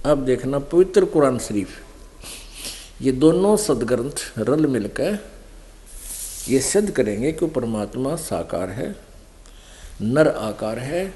अब देखना पवित्र कुरान शरीफ, ये दोनों सदग्रंथ रल मिलकर ये सिद्ध करेंगे कि परमात्मा साकार है, नर आकार है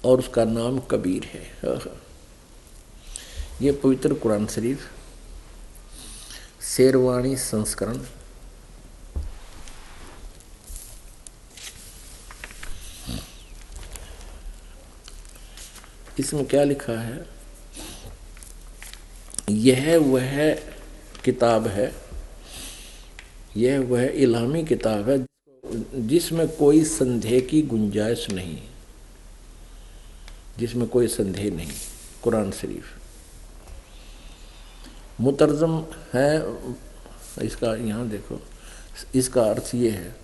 और उसका नाम कबीर है। ये पवित्र कुरान शरीफ शेरवाणी संस्करण इसमें क्या लिखा है, यह वह किताब है, यह वह इल्हामी किताब है जिसमें कोई संदेह की गुंजाइश नहीं, जिसमें कोई संदेह नहीं। कुरान शरीफ मुतरजम है, इसका यहाँ देखो, इसका अर्थ ये है,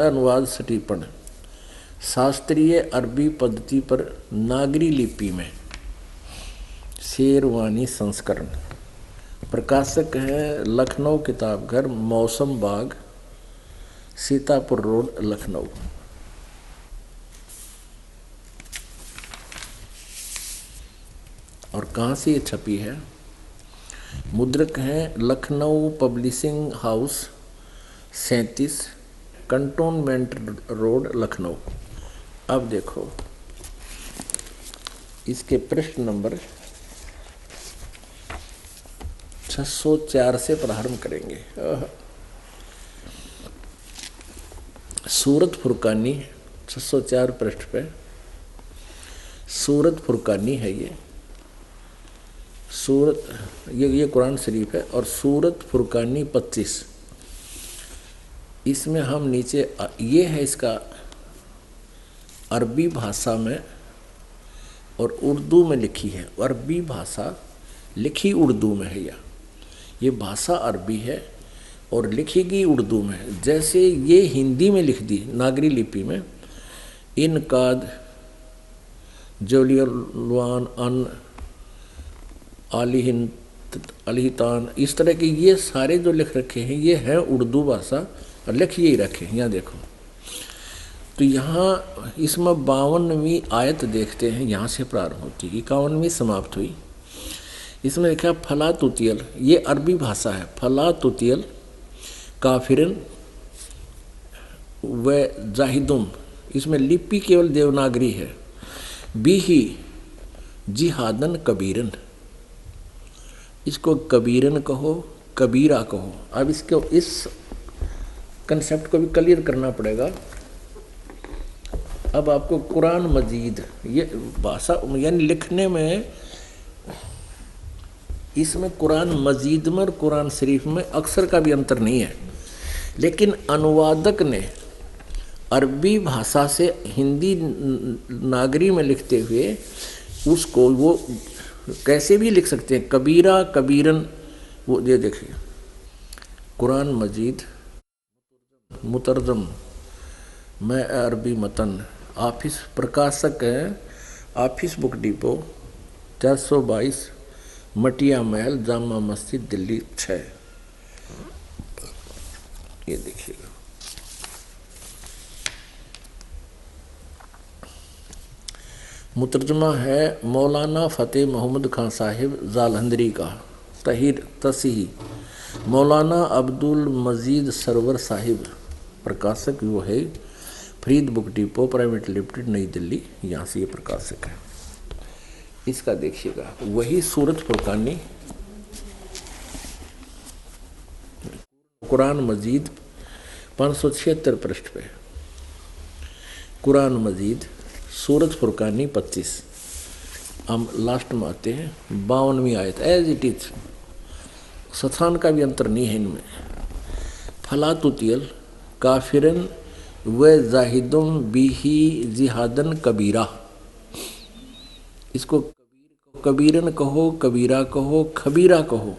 अनुवाद सटीपन शास्त्रीय अरबी पद्धति पर नागरी लिपि में शेरवानी संस्करण, प्रकाशक है लखनऊ किताबघर, मौसम बाग, सीतापुर रोड, लखनऊ। और कहाँ से ये छपी है, मुद्रक है Lucknow publishing house 37 cantonment road, Lucknow. अब देखो इसके पृष्ठ नंबर 604 से प्रारंभ करेंगे। सूरत फुरकानी 604 पृष्ठ पे सूरत फुरकानी है ये सूरत, ये कुरान शरीफ है। और सूरत फुरकानी 25, इसमें हम नीचे ये है इसका अरबी भाषा में और उर्दू में लिखी है। अरबी भाषा लिखी उर्दू में है, ये भाषा अरबी है और लिखी उर्दू में है। जैसे ये हिंदी में लिख दी नागरी लिपि में, इनकाद जोलियलवान अन अलिहितान, इस तरह के ये सारे जो लिख रखे हैं ये है उर्दू भाषा और लिख यही रखे। यहाँ देखो तो यहाँ इसमें 52वीं आयत देखते हैं, यहाँ से प्रारंभ होती है, 51वीं समाप्त हुई। इसमें लिखा फला तुतियल, ये अरबी भाषा है, फला तुतियल काफिरन व जाहिदुम, इसमें लिपि केवल देवनागरी है। बिही जिहादन कबीरन, इसको कबीरन कहो, कबीरा कहो। अब इसको इस कंसेप्ट को भी क्लियर करना पड़ेगा। अब आपको कुरान मजीद, ये भाषा यानी लिखने में, इसमें कुरान मजीद में और कुरान शरीफ में अक्षर का भी अंतर नहीं है, लेकिन अनुवादक ने अरबी भाषा से हिंदी नागरी में लिखते हुए उसको वो कैसे भी लिख सकते हैं, कबीरा कबीरन। वो ये देखिए कुरान मजीद मुतरजम मैं अरबी मतन, ऑफिस प्रकाशक है ऑफिस बुक डिपो 422 मटिया महल, जामा मस्जिद, दिल्ली 6। ये देखिएगा मुतरजमा है मौलाना फ़तेह मोहम्मद खान साहिब जालंधरी का, तहीर तसीही मौलाना अब्दुल मजीद सरवर साहिब, प्रकाशक वो है Farid book depot private limited, नई दिल्ली, यहाँ से ये प्रकाशक है। इसका देखिएगा वही सूरत फुरकानी कुरान मजीद 576 पृष्ठ पे, कुरान मजीद सूरत फुरकानी 25। हम लास्ट में आते हैं 52वीं आयत, एज इट इज, स्थान का भी अंतर नहीं है इनमें। फला तुतियल काफिरन व जाहिदुम बिही जिहादन कबीरा, इसको कबीरन कहो, कबीरा कहो, खबीरा कहो,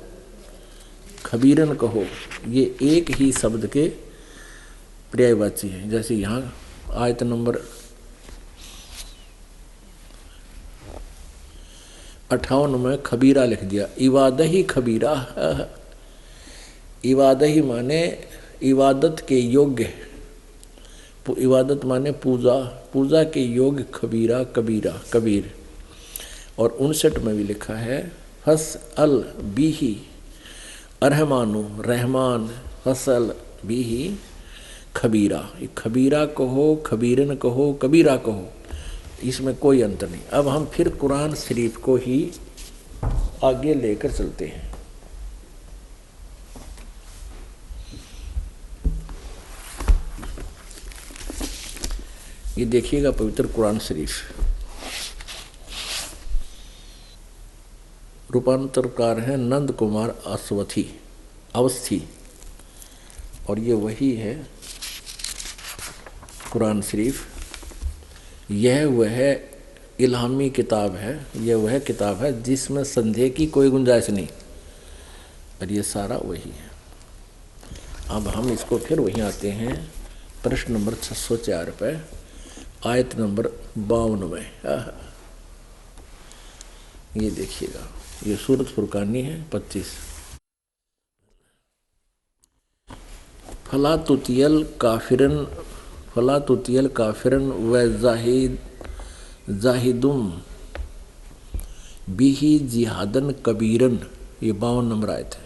खबीरन कहो, ये एक ही शब्द के पर्यायवाची हैं। जैसे यहाँ आयत नंबर 58 में खबीरा लिख दिया, इबादही खबीरा। इबादही माने इबादत के योग्य, इबादत माने पूजा, पूजा के योग्य, खबीरा कबीरा कबीर। और 59 में भी लिखा है फस अल बीही अरहमानु रहमान फसल बीही खबीरा। खबीरा कहो, खबीरन कहो, कबीरा कहो, इसमें कोई अंतर नहीं। अब हम फिर कुरान शरीफ को ही आगे लेकर चलते हैं। ये देखिएगा पवित्र कुरान शरीफ, रूपांतरकार है नंद कुमार अवस्थी, और ये वही है कुरान शरीफ। यह वह इल्हामी किताब है, यह वह किताब है जिसमें संदेह की कोई गुंजाइश नहीं, और ये सारा वही है। अब हम इसको फिर वहीं आते हैं, प्रश्न नंबर 604 पे, आयत नंबर 52 में। ये देखिएगा, ये सूरत फुरकानी है 25। फला तुतियल काफिरन व जाहिदुम बिही जिहादन कबीरन, ये 52 नंबर आयत है।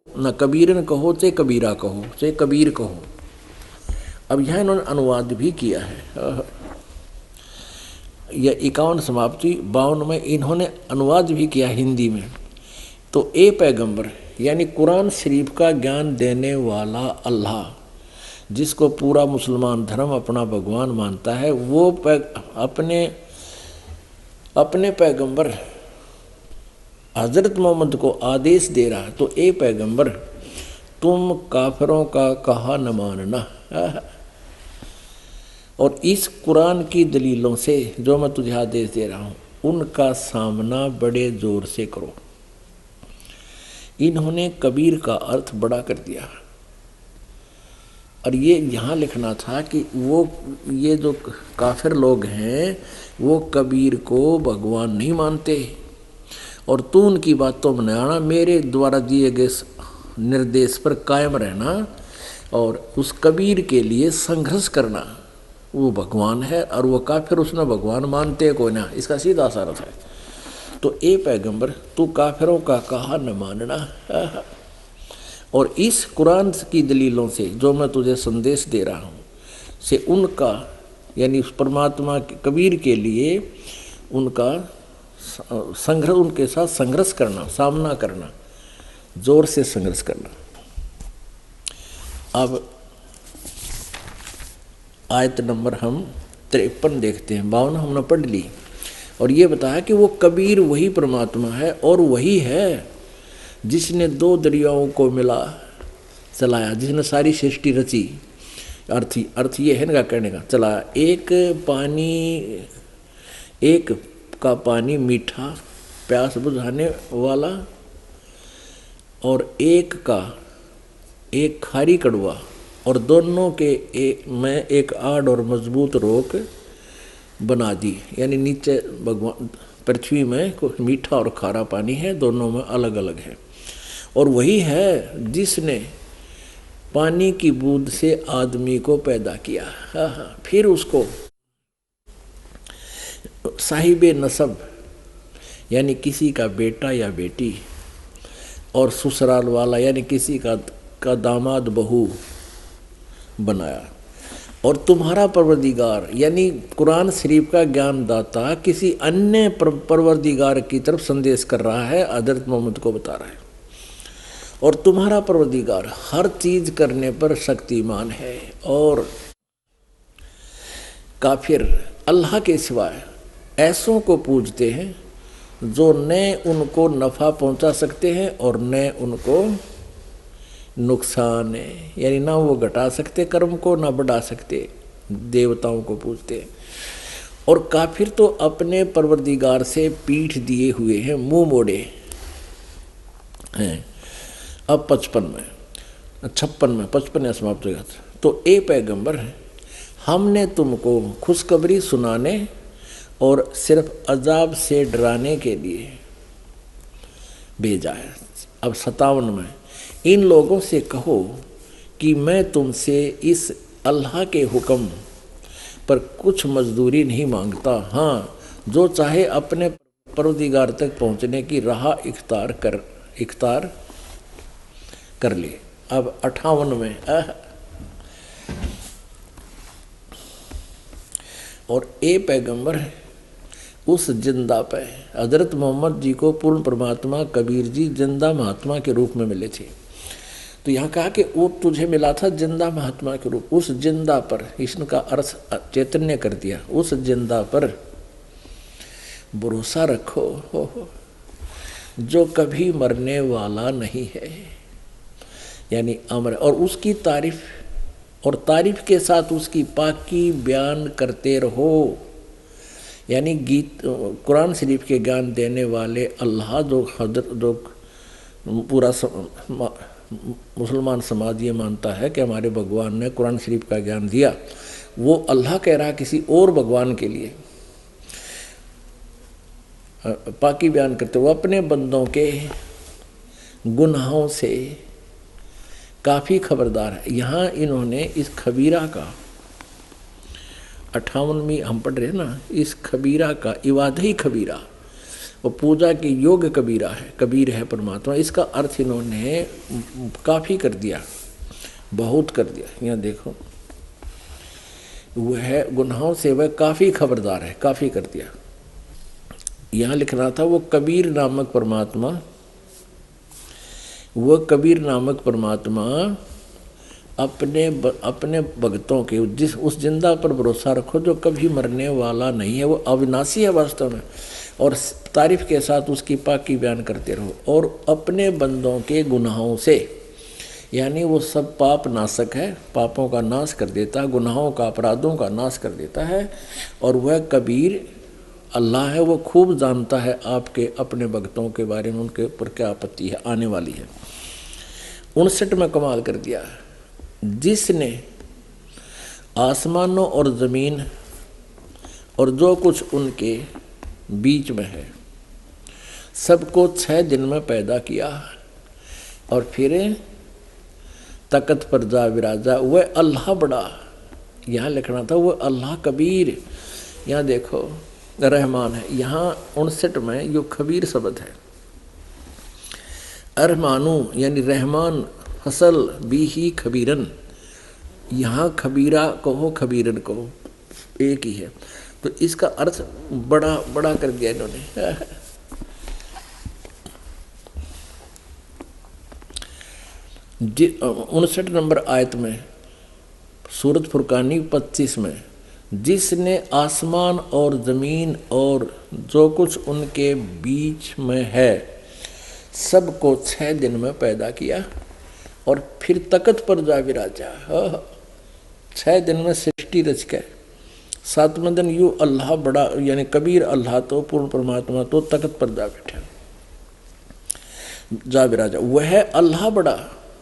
न कबीरन कहो चाहे कबीरा कहो चाहे कबीर कहो। अब यहाँ इन्होंने अनुवाद भी किया है, यह 51 समाप्ति 52 में इन्होंने अनुवाद भी किया हिंदी में। तो ए पैगंबर यानी कुरान शरीफ का ज्ञान देने वाला अल्लाह, जिसको पूरा मुसलमान धर्म अपना भगवान मानता है, वो अपने पैगंबर हजरत मोहम्मद को आदेश दे रहा है। तो ए पैगंबर तुम काफिरों का कहा न मानना, और इस कुरान की दलीलों से जो मैं तुझे आदेश दे रहा हूँ उनका सामना बड़े जोर से करो। इन्होंने कबीर का अर्थ बड़ा कर दिया, और ये यहाँ लिखना था कि वो ये जो काफिर लोग हैं वो कबीर को भगवान नहीं मानते, और तू उनकी बातों में आना, मेरे द्वारा दिए गए निर्देश पर कायम रहना और उस कबीर के लिए संघर्ष करना। वो भगवान है और वो काफिर उसने भगवान मानते कोई ना, इसका सीधा सा अर्थ है। तो ए पैगंबर तू काफिरों का कहा न मानना, और इस कुरान की दलीलों से जो मैं तुझे संदेश दे रहा हूँ से उनका यानी उस परमात्मा के कबीर के लिए उनका संघर्ष, उनके साथ संघर्ष करना, सामना करना, जोर से संघर्ष करना। अब आयत नंबर हम 53 देखते हैं। 52 हमने पढ़ ली, और ये बताया कि वो कबीर वही परमात्मा है और वही है जिसने 2 दरियाओं को मिला चलाया, जिसने सारी सृष्टि रची। अर्थ ये है ना कहने का चलाया, एक का पानी मीठा प्यास बुझाने वाला और एक खारी कड़वा, और दोनों के में एक आड़ और मजबूत रोक बना दी। यानी नीचे भगवान पृथ्वी में मीठा और खारा पानी है, दोनों में अलग अलग है। और वही है जिसने पानी की बूंद से आदमी को पैदा किया, फिर उसको साहिबे नसब यानी किसी का बेटा या बेटी, और ससुराल वाला यानी किसी का दामाद बहू बनाया। और तुम्हारा परवरदिगार यानी कुरान शरीफ का ज्ञानदाता किसी अन्य परवरदिगार की तरफ संदेश कर रहा है, हजरत मोहम्मद को बता रहा है। और तुम्हारा परवरदिगार हर चीज करने पर शक्तिमान है। और काफिर अल्लाह के सिवाय ऐसों को पूजते हैं जो न उनको नफ़ा पहुंचा सकते हैं और न उनको नुकसान है, यानी ना वो घटा सकते कर्म को ना बढ़ा सकते, देवताओं को पूजते हैं। और काफिर तो अपने परवरदिगार से पीठ दिए हुए हैं, मुंह मोड़े हैं। अब 55 समाप्त हो गया। तो ए पैगंबर हमने तुमको खुशखबरी सुनाने और सिर्फ अजाब से डराने के लिए भेजा है। अब 57 में इन लोगों से कहो कि मैं तुमसे इस अल्लाह के हुक्म पर कुछ मजदूरी नहीं मांगता, हाँ जो चाहे अपने परवदिगार तक पहुंचने की राह इख्तियार कर ले। अब 58 में और ए पैगंबर उस जिंदा पे हजरत मोहम्मद जी को पूर्ण परमात्मा कबीर जी जिंदा महात्मा के रूप में मिले थे। तो यहाँ कहा कि वो तुझे मिला था जिंदा महात्मा के रूप, उस जिंदा पर, इसका अर्थ चैतन्य कर दिया, उस जिंदा पर भरोसा रखो हो जो कभी मरने वाला नहीं है, यानी अमर, और उसकी तारीफ, और तारीफ के साथ उसकी पाकी बयान करते रहो। यानी गीत कुरान शरीफ के ज्ञान देने वाले अल्लाह जो पूरा मुसलमान समाज ये मानता है कि हमारे भगवान ने कुरान शरीफ का ज्ञान दिया, वो अल्लाह कह रहा किसी और भगवान के लिए पाकी बयान करते हुए अपने बंदों के गुनाहों से काफ़ी खबरदार है। यहाँ इन्होंने इस खबीरा का 58वीं हम पढ़ रहे ना, इस खबीरा का इवादही खबीरा, वो पूजा के योग्य कबीरा है, कबीर है परमात्मा, इसका अर्थ इन्होंने काफ़ी कर दिया, बहुत कर दिया। यहाँ देखो वह गुनाहों से वह काफ़ी खबरदार है, काफ़ी कर दिया। यहाँ लिखना था वो कबीर नामक परमात्मा, वह कबीर नामक परमात्मा अपने भक्तों के जिस उस जिंदा पर भरोसा रखो जो कभी मरने वाला नहीं है, वो अविनाशी है वास्तव में, और तारीफ के साथ उसकी पाकी बयान करते रहो, और अपने बंदों के गुनाहों से, यानी वो सब पाप नाशक है, पापों का नाश कर देता है, गुनाहों का अपराधों का नाश कर देता है, और वह कबीर अल्लाह है, वो खूब जानता है आपके अपने भक्तों के बारे में, उनके ऊपर क्या आपत्ति है आने वाली है। 59 में कमाल कर दिया, जिसने आसमानों और ज़मीन और जो कुछ उनके बीच में है सबको 6 दिन में पैदा किया, और फिर तकत पर जा विराजा, वह अल्लाह बड़ा, यहाँ लिखना था वह अल्लाह कबीर। यहाँ देखो रहमान है, यहाँ 59 में यो खबीर शब्द है, अरमानू यानी रहमान फसल भी ही खबीरन, यहाँ खबीरा कहो खबीरन कहो एक ही है, तो इसका अर्थ बड़ा बड़ा कर दिया इन्होंने। 59 नंबर आयत में सूरत फुरकानी 25 में, जिसने आसमान और ज़मीन और जो कुछ उनके बीच में है सबको 6 दिन में पैदा किया, और फिर तकत पर जा विराजा, 6 दिन में सृष्टि रच के 7वें दिन यू अल्लाह बड़ा, यानी कबीर अल्लाह तो पूर्ण परमात्मा तो तकत पर जा बैठा, जा विराजा, वह अल्लाह बड़ा,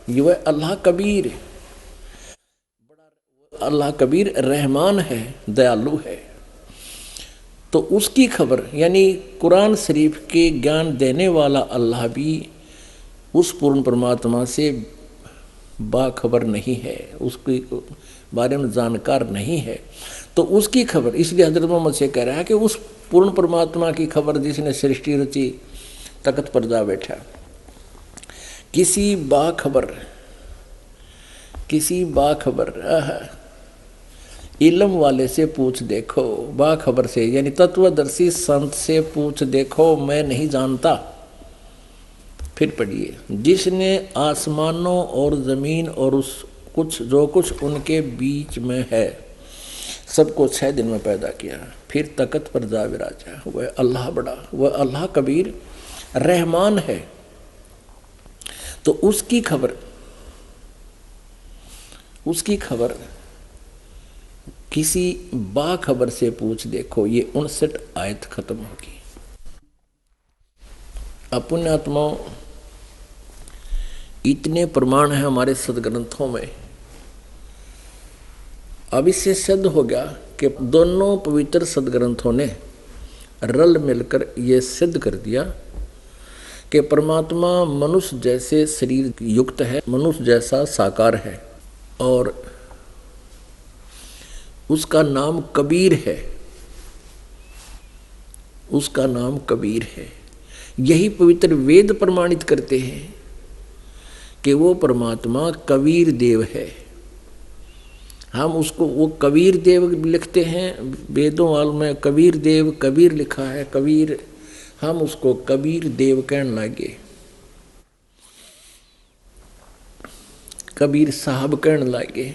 वह अल्लाह कबीर, अल्लाह कबीर रहमान है, दयालु है। तो उसकी खबर, यानी कुरान शरीफ के ज्ञान देने वाला अल्लाह भी उस पूर्ण परमात्मा से बाखबर नहीं है, उसके बारे में जानकार नहीं है, तो उसकी खबर, इसलिए हजरत मोहम्मद से कह रहा है कि उस पूर्ण परमात्मा की खबर जिसने सृष्टि रची तकत पर जा बैठा, किसी बाखबर इल्म वाले से पूछ देखो, बाखबर से यानी तत्वदर्शी संत से पूछ देखो, मैं नहीं जानता। फिर पढ़िए, जिसने आसमानों और ज़मीन और उस कुछ जो कुछ उनके बीच में है सबको 6 दिन में पैदा किया, फिर तकत पर जा विराजा, वह अल्लाह बड़ा, वह अल्लाह कबीर रहमान है। तो उसकी खबर किसी बाखबर से पूछ देखो, ये 59 आयत खत्म होगी। अपुण्यात्माओं, इतने प्रमाण हैं हमारे सदग्रंथों में, अब इससे सिद्ध हो गया कि दोनों पवित्र सदग्रंथों ने रल मिलकर ये सिद्ध कर दिया कि परमात्मा मनुष्य जैसे शरीर युक्त है, मनुष्य जैसा साकार है, और उसका नाम कबीर है। उसका नाम कबीर है। यही पवित्र वेद प्रमाणित करते हैं कि वो परमात्मा कबीर देव है। हम उसको वो कबीर देव लिखते हैं, वेदों वालों में कबीर देव कबीर लिखा है, कबीर, हम उसको कबीर देव कहने लगे, कबीर साहब कहने लगे।